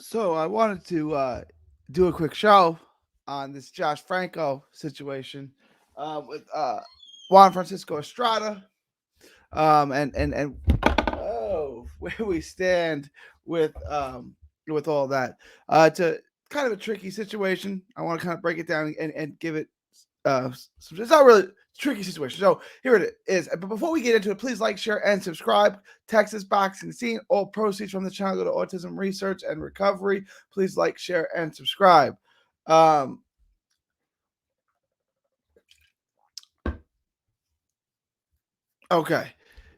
So I wanted to do a quick show on this Josh Franco situation with Juan Francisco Estrada, and where we stand with all that. It's a kind of a tricky situation. I want to kind of break it down and give it it's not really a tricky situation. So here it is. But before we get into it, please like, share, and subscribe. Texas Boxing Scene. All proceeds from the channel go to autism research and recovery. Please like, share, and subscribe. Um, okay.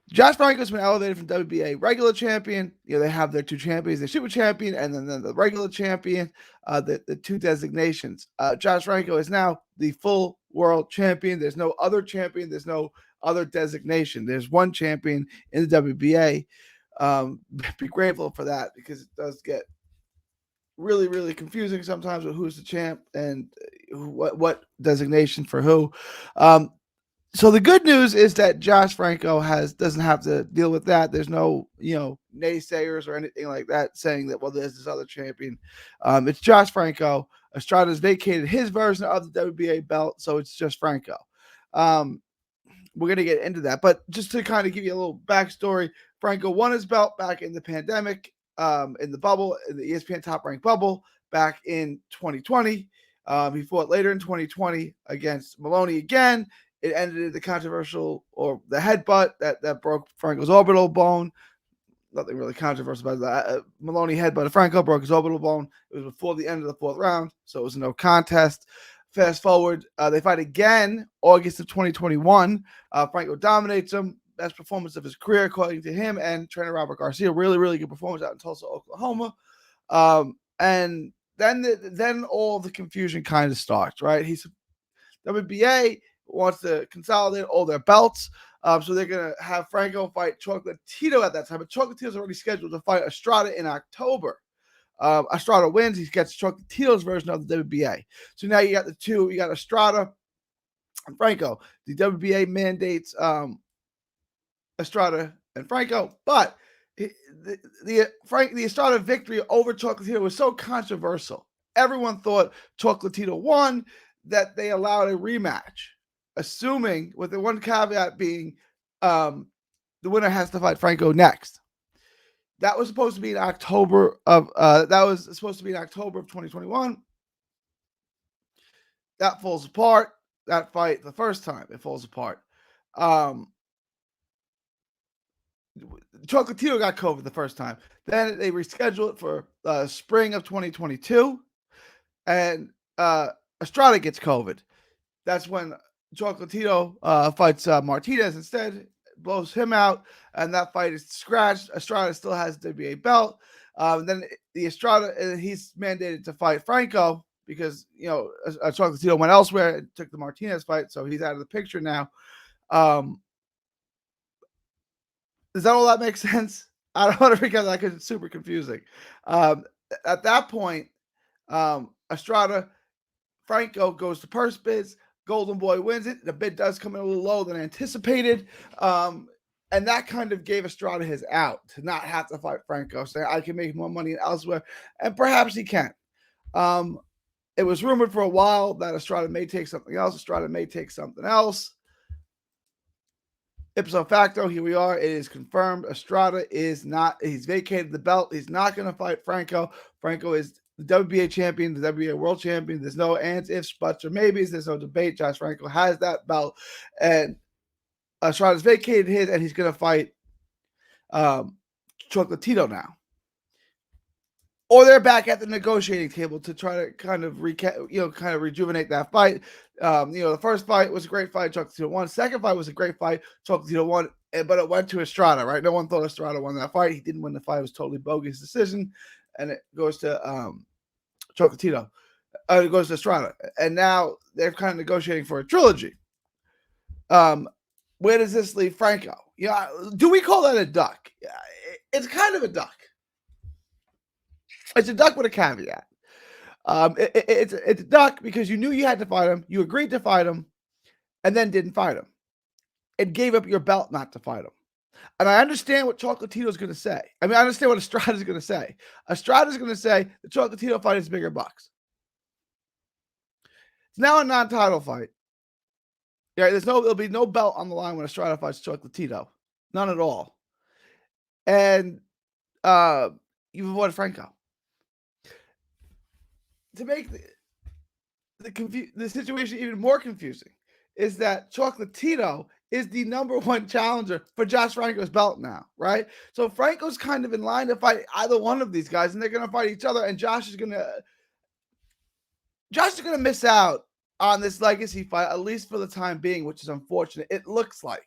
Josh Franco's been elevated from WBA regular champion. They have their two champions, the super champion, and then the regular champion, the two designations. Josh Franco is now the full world champion. There's no other champion. There's no other designation. There's one champion in the WBA. Be grateful for that because it does get really, really confusing sometimes with who's the champ and what designation for who. So the good news is that Josh Franco doesn't have to deal with that. There's no naysayers or anything like that saying that there's this other champion. It's Josh Franco. Estrada's vacated his version of the WBA belt, so it's just Franco. We're gonna get into that, but just to kind of give you a little backstory, Franco won his belt back in the pandemic, in the bubble, in the ESPN Top Rank bubble back in 2020. He fought later in 2020 against Maloney again. It ended in the controversial or the headbutt that broke Franco's orbital bone. Nothing really controversial about that. Maloney headbutted Franco, broke his orbital bone. It was before the end of the fourth round, so it was no contest. Fast forward, they fight again August of 2021. Franco dominates him. Best performance of his career, according to him and trainer Robert Garcia. Really, really good performance out in Tulsa, Oklahoma. And then all the confusion kind of starts, right? WBA wants to consolidate all their belts. So they're going to have Franco fight Chocolatito at that time. But Chocolatito's already scheduled to fight Estrada in October. Estrada wins. He gets Chocolatito's version of the WBA. So now you got the two. You got Estrada and Franco. The WBA mandates Estrada and Franco. But the Estrada victory over Chocolatito was so controversial. Everyone thought Chocolatito won, that they allowed a rematch, assuming with the one caveat being the winner has to fight Franco next. That was supposed to be in October of 2021. That falls apart. That fight, the first time, it falls apart. Chocolatito got COVID the first time. Then they rescheduled it for spring of 2022, and Estrada gets COVID. That's when Chocolatito fights Martinez instead, blows him out, and that fight is scratched. Estrada still has the WBA belt. Then the Estrada, he's mandated to fight Franco because Chocolatito went elsewhere and took the Martinez fight, so he's out of the picture now. Does that all that make sense? I don't want to because that because it's super confusing. At that point, Estrada, Franco goes to purse bids. Golden Boy wins it. The bid does come in a little lower than anticipated. And that kind of gave Estrada his out to not have to fight Franco, saying I can make more money elsewhere. And perhaps he can. It was rumored for a while that Estrada may take something else. Estrada may take something else. Ipso facto, here we are. It is confirmed. Estrada he's vacated the belt. He's not going to fight Franco. Franco is the WBA champion, the WBA World Champion. There's no ands, ifs, buts, or maybes. There's no debate. Josh Franco has that belt. And Estrada's vacated his, and he's going to fight Chocolatito now. Or they're back at the negotiating table to try to kind of rejuvenate that fight. The first fight was a great fight. Chocolatito won. Second fight was a great fight. Chocolatito won, but it went to Estrada, right? No one thought Estrada won that fight. He didn't win the fight. It was totally bogus decision. And it goes to Chocolatito. It goes to Estrada. And now they're kind of negotiating for a trilogy. Where does this leave Franco? Do we call that a duck? It's kind of a duck. It's a duck with a caveat. It's a duck because you knew you had to fight him. You agreed to fight him and then didn't fight him. And gave up your belt not to fight him. And I understand what Chocolatito is going to say. I mean, I understand what Estrada is going to say. Estrada is going to say the Chocolatito fight is bigger bucks. It's now a non-title fight. Yeah, there'll be no belt on the line when Estrada fights Chocolatito. None at all. And you've avoided Franco. To make the situation even more confusing is that Chocolatito is the #1 challenger for Josh Franco's belt now, right? So Franco's kind of in line to fight either one of these guys, and they're going to fight each other, and Josh is going to miss out on this legacy fight, at least for the time being, which is unfortunate. It looks like.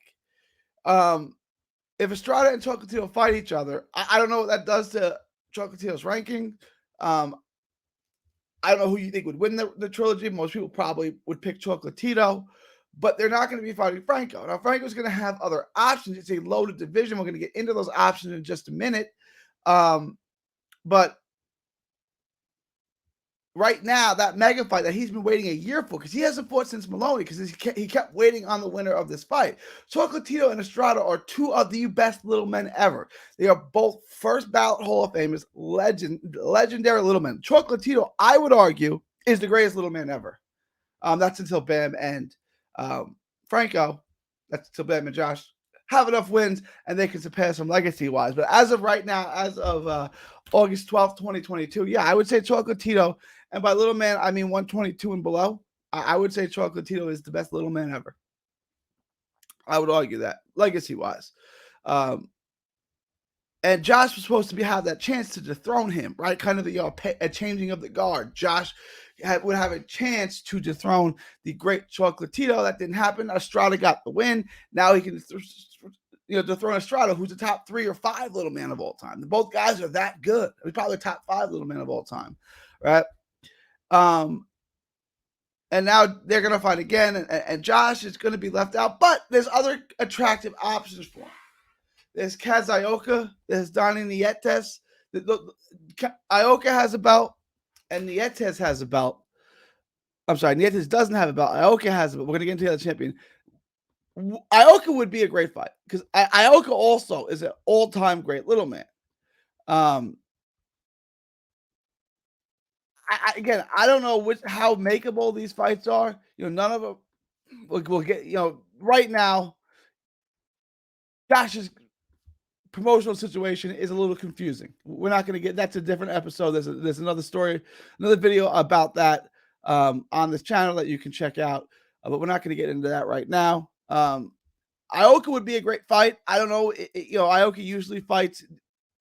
If Estrada and Chocolatito fight each other, I don't know what that does to Chocolatito's ranking. I don't know who you think would win the trilogy. Most people probably would pick Chocolatito, but they're not going to be fighting Franco. Now, Franco's going to have other options. It's a loaded division. We're going to get into those options in just a minute. But right now, that mega fight that he's been waiting a year for, because he hasn't fought since Maloney, because he kept waiting on the winner of this fight. Chocolatito and Estrada are two of the best little men ever. They are both first ballot Hall of Famers, legendary little men. Chocolatito, I would argue, is the greatest little man ever. That's until Bam and Franco, that's until Bam and Josh have enough wins and they can surpass him legacy-wise. But as of right now, as of August 12th, 2022, yeah, I would say Chocolatito, and by little man, I mean 122 and below. I would say Chocolatito is the best little man ever. I would argue that, legacy-wise. And Josh was supposed to have that chance to dethrone him, right? Kind of a changing of the guard. Josh would have a chance to dethrone the great Chocolatito. That didn't happen. Estrada got the win. Now he can dethrone Estrada, who's the top 3 or 5 little man of all time. Both guys are that good. He's probably the top 5 little man of all time, right? And now they're going to fight again, and Josh is going to be left out. But there's other attractive options for him. There's Kaz Ioka. There's Donnie Nietes. Ioka has a belt, and Nietes has a belt. I'm sorry, Nietes doesn't have a belt. Ioka has a belt. We're going to get into the other champion. Ioka would be a great fight because Ioka also is an all-time great little man. Again, I don't know how makeable these fights are. None of them will get. Right now, Josh's promotional situation is a little confusing. We're not going to get. That's a different episode. There's another story, another video about that on this channel that you can check out. But we're not going to get into that right now. Ioka would be a great fight. I don't know. Ioka usually fights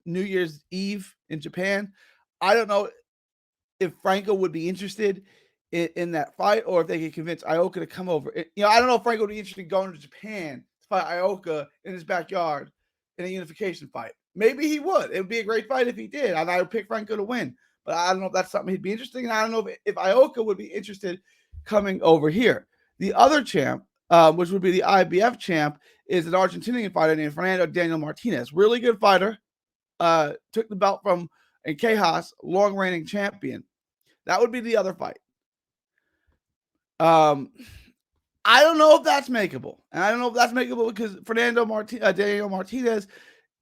New Year's Eve in Japan. I don't know if Franco would be interested in that fight, or if they could convince Ioka to come over. I don't know if Franco would be interested in going to Japan to fight Ioka in his backyard in a unification fight. Maybe he would. It would be a great fight if he did, and I would pick Franco to win. But I don't know if that's something he'd be interested in. I don't know if Ioka would be interested coming over here. The other champ, which would be the IBF champ, is an Argentinian fighter named Fernando Daniel Martinez. Really good fighter. Took the belt from Quejas, long-reigning champion. That would be the other fight. I don't know if that's makeable. And I don't know if that's makeable because Daniel Martinez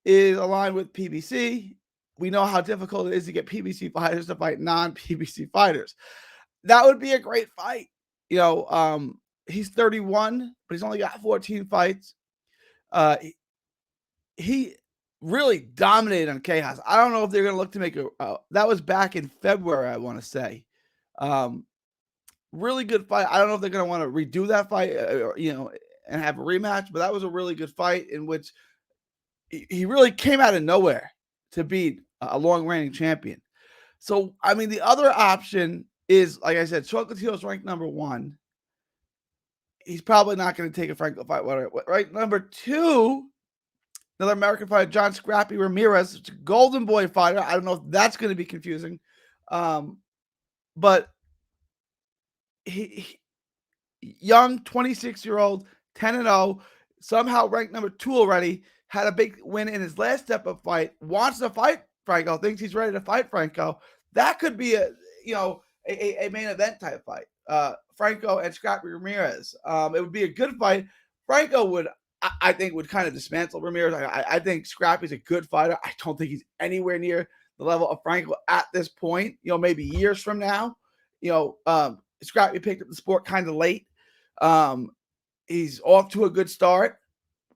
is aligned with PBC. We know how difficult it is to get PBC fighters to fight non-PBC fighters. That would be a great fight. He's 31, but he's only got 14 fights. He really dominated on Quejas. I don't know if they're going to look to make that was back in February, I want to say. Really good fight. I don't know if they're going to want to redo that fight, and have a rematch, but that was a really good fight in which he really came out of nowhere to beat a long-reigning champion. So, I mean, the other option is, like I said, Chocolatito's ranked #1. He's probably not going to take a Franco fight. Right, #2, another American fighter, John Scrappy Ramirez. It's a Golden Boy fighter. I don't know if that's going to be confusing. But he young 26-year-old, 10-0, somehow ranked #2 already, had a big win in his last step-up fight, wants to fight Franco, thinks he's ready to fight Franco. That could be a main event type fight. Franco and Scrappy Ramirez. It would be a good fight. Franco would I think would kind of dismantle Ramirez. I think Scrappy's a good fighter. I don't think he's anywhere near the level of Franco at this point. Maybe years from now. Scrappy picked up the sport kind of late. He's off to a good start,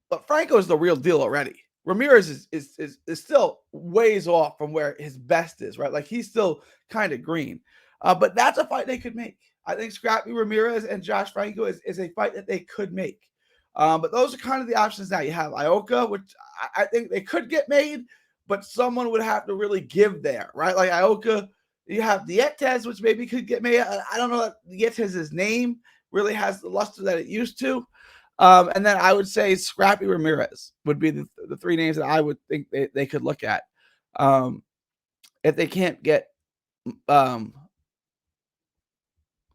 but Franco is the real deal already. Ramirez is still ways off from where his best is, right? Like he's still kind of green. But that's a fight they could make. I think Scrappy Ramirez and Josh Franco is a fight that they could make. But those are kind of the options now. You have Ioka, which I think they could get made, but someone would have to really give there, right? Like Ioka, you have Dietes, which maybe could get made. I don't know that Dietes' name really has the luster that it used to. And then I would say Scrappy Ramirez would be the three names that I would think they could look at. If they can't get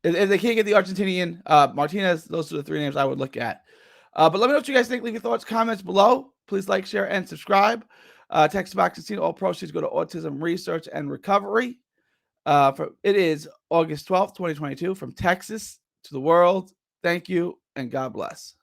if they can't get the Argentinian Martinez, those are the three names I would look at. But let me know what you guys think. Leave your thoughts, comments below. Please like, share, and subscribe. Text box Casino. All proceeds go to autism research and recovery. It is August 12th, 2022. From Texas to the world. Thank you, and God bless.